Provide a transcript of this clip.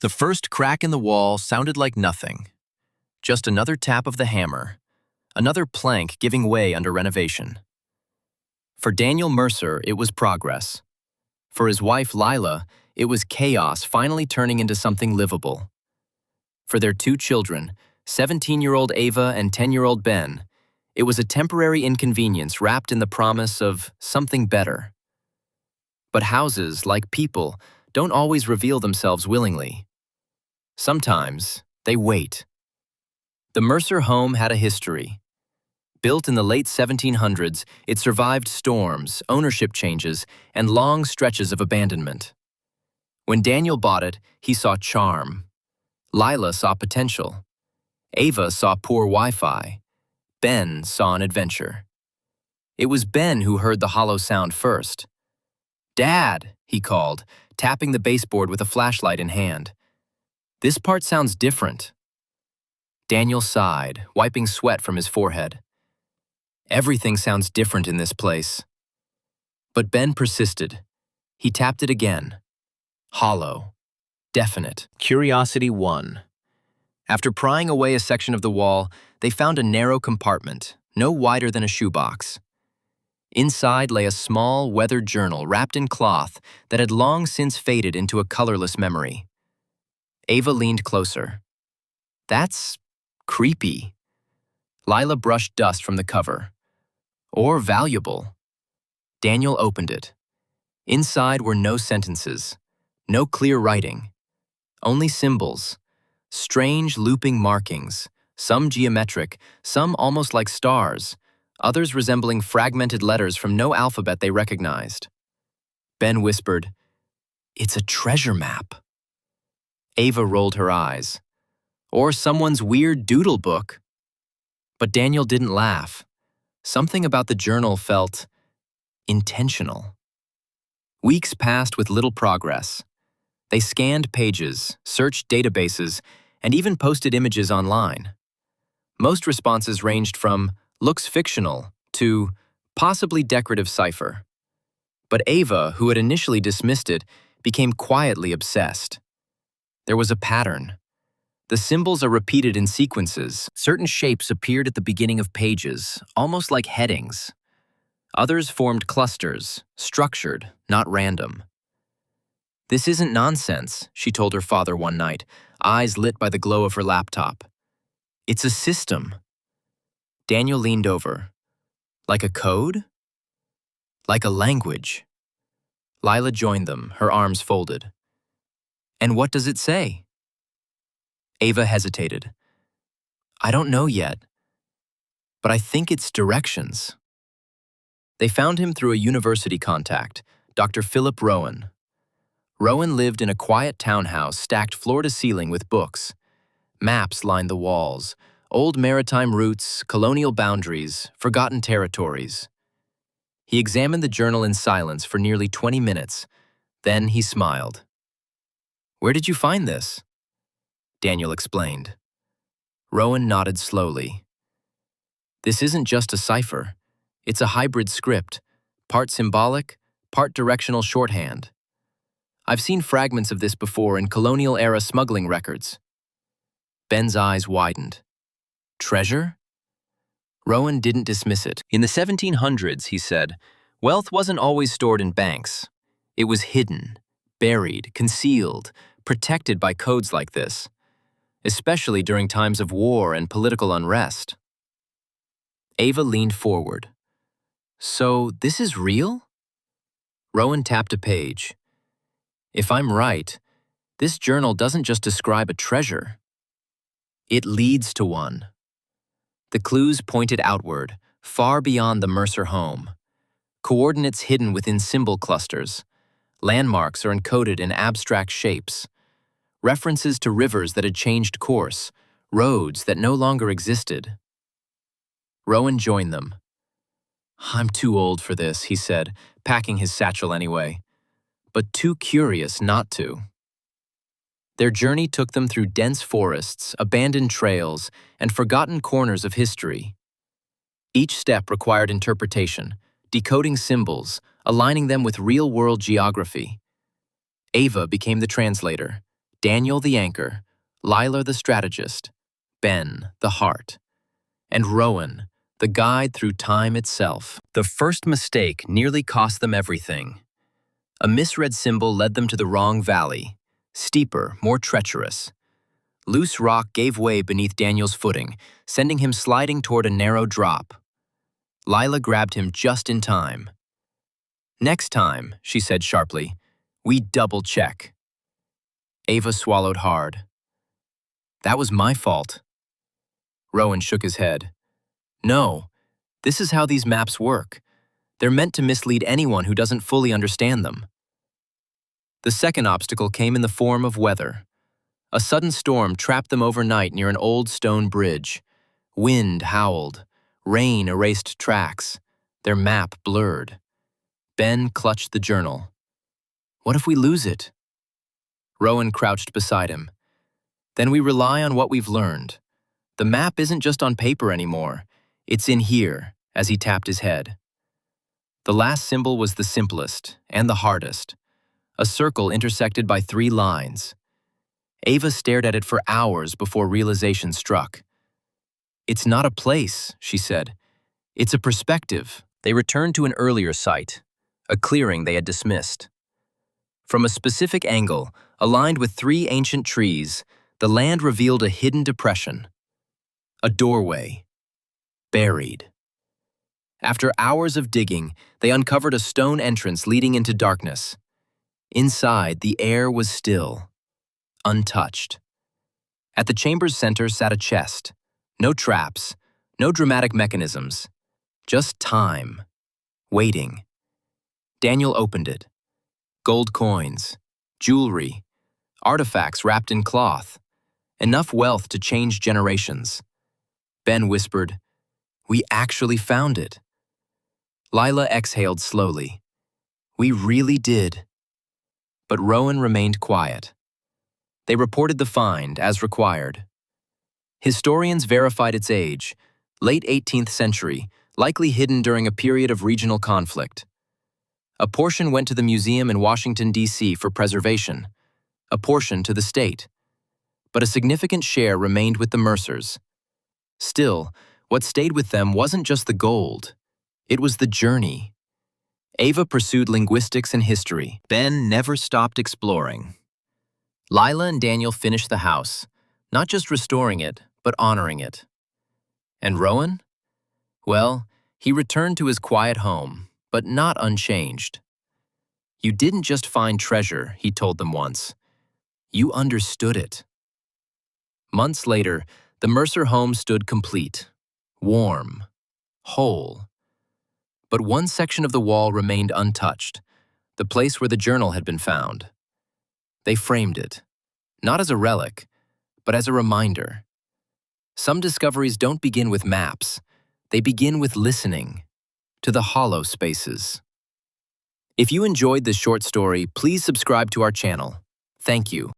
The first crack in the wall sounded like nothing. Just another tap of the hammer, another plank giving way under renovation. For Daniel Mercer, it was progress. For his wife, Lila, it was chaos finally turning into something livable. For their two children, 17-year-old Ava and 10-year-old Ben, it was a temporary inconvenience wrapped in the promise of something better. But houses, like people, don't always reveal themselves willingly. Sometimes, they wait. The Mercer home had a history. Built in the late 1700s, it survived storms, ownership changes, and long stretches of abandonment. When Daniel bought it, he saw charm. Lila saw potential. Ava saw poor Wi-Fi. Ben saw an adventure. It was Ben who heard the hollow sound first. "Dad," he called, tapping the baseboard with a flashlight in hand. "This part sounds different." Daniel sighed, wiping sweat from his forehead. "Everything sounds different in this place." But Ben persisted. He tapped it again. Hollow. Definite. Curiosity won. After prying away a section of the wall, they found a narrow compartment, no wider than a shoebox. Inside lay a small, weathered journal wrapped in cloth that had long since faded into a colorless memory. Ava leaned closer. "That's creepy." Lila brushed dust from the cover. "Or valuable." Daniel opened it. Inside were no sentences, no clear writing, only symbols, strange looping markings, some geometric, some almost like stars, others resembling fragmented letters from no alphabet they recognized. Ben whispered, "It's a treasure map." Ava rolled her eyes. "Or someone's weird doodle book." But Daniel didn't laugh. Something about the journal felt intentional. Weeks passed with little progress. They scanned pages, searched databases, and even posted images online. Most responses ranged from "looks fictional" to "possibly decorative cipher." But Ava, who had initially dismissed it, became quietly obsessed. There was a pattern. The symbols are repeated in sequences. Certain shapes appeared at the beginning of pages, almost like headings. Others formed clusters, structured, not random. "This isn't nonsense," she told her father one night, eyes lit by the glow of her laptop. "It's a system." Daniel leaned over. "Like a code?" "Like a language." Lila joined them, her arms folded. "And what does it say?" Ava hesitated. "I don't know yet, but I think it's directions." They found him through a university contact, Dr. Philip Rowan. Rowan lived in a quiet townhouse stacked floor to ceiling with books. Maps lined the walls, old maritime routes, colonial boundaries, forgotten territories. He examined the journal in silence for nearly 20 minutes. Then he smiled. "Where did you find this?" Daniel explained. Rowan nodded slowly. "This isn't just a cipher. It's a hybrid script, part symbolic, part directional shorthand. I've seen fragments of this before in colonial-era smuggling records." Ben's eyes widened. "Treasure?" Rowan didn't dismiss it. "In the 1700s, he said, wealth wasn't always stored in banks. It was hidden, buried, concealed, protected by codes like this, especially during times of war and political unrest." Ava leaned forward. "So this is real?" Rowan tapped a page. "If I'm right, this journal doesn't just describe a treasure. It leads to one." The clues pointed outward, far beyond the Mercer home. Coordinates hidden within symbol clusters. Landmarks are encoded in abstract shapes. References to rivers that had changed course, roads that no longer existed. Rowan joined them. "I'm too old for this," he said, packing his satchel anyway, but too curious not to. Their journey took them through dense forests, abandoned trails, and forgotten corners of history. Each step required interpretation, decoding symbols, aligning them with real-world geography. Ava became the translator, Daniel the anchor, Lila the strategist, Ben the heart, and Rowan, the guide through time itself. The first mistake nearly cost them everything. A misread symbol led them to the wrong valley, steeper, more treacherous. Loose rock gave way beneath Daniel's footing, sending him sliding toward a narrow drop. Lila grabbed him just in time. "Next time," she said sharply, "we double-check." Ava swallowed hard. "That was my fault." Rowan shook his head. "No, this is how these maps work. They're meant to mislead anyone who doesn't fully understand them." The second obstacle came in the form of weather. A sudden storm trapped them overnight near an old stone bridge. Wind howled. Rain erased tracks. Their map blurred. Ben clutched the journal. "What if we lose it?" Rowan crouched beside him. "Then we rely on what we've learned. The map isn't just on paper anymore. It's in here," as he tapped his head. The last symbol was the simplest and the hardest. A circle intersected by 3 lines. Ava stared at it for hours before realization struck. "It's not a place," she said. "It's a perspective." They returned to an earlier site, a clearing they had dismissed. From a specific angle, aligned with 3 ancient trees, the land revealed a hidden depression. A doorway. Buried. After hours of digging, they uncovered a stone entrance leading into darkness. Inside, the air was still, untouched. At the chamber's center sat a chest. No traps, no dramatic mechanisms. Just time. Waiting. Daniel opened it. Gold coins, jewelry, artifacts wrapped in cloth. Enough wealth to change generations. Ben whispered, "We actually found it." Lila exhaled slowly. "We really did." But Rowan remained quiet. They reported the find as required. Historians verified its age, late 18th century, likely hidden during a period of regional conflict. A portion went to the museum in Washington, D.C. for preservation, a portion to the state. But a significant share remained with the Mercers. Still, what stayed with them wasn't just the gold. It was the journey. Ava pursued linguistics and history. Ben never stopped exploring. Lila and Daniel finished the house, not just restoring it, but honoring it. And Rowan? Well, he returned to his quiet home, but not unchanged. "You didn't just find treasure," he told them once. "You understood it." Months later, the Mercer home stood complete, warm, whole. But one section of the wall remained untouched, the place where the journal had been found. They framed it, not as a relic, but as a reminder. Some discoveries don't begin with maps. They begin with listening to the hollow spaces. If you enjoyed this short story, please subscribe to our channel. Thank you.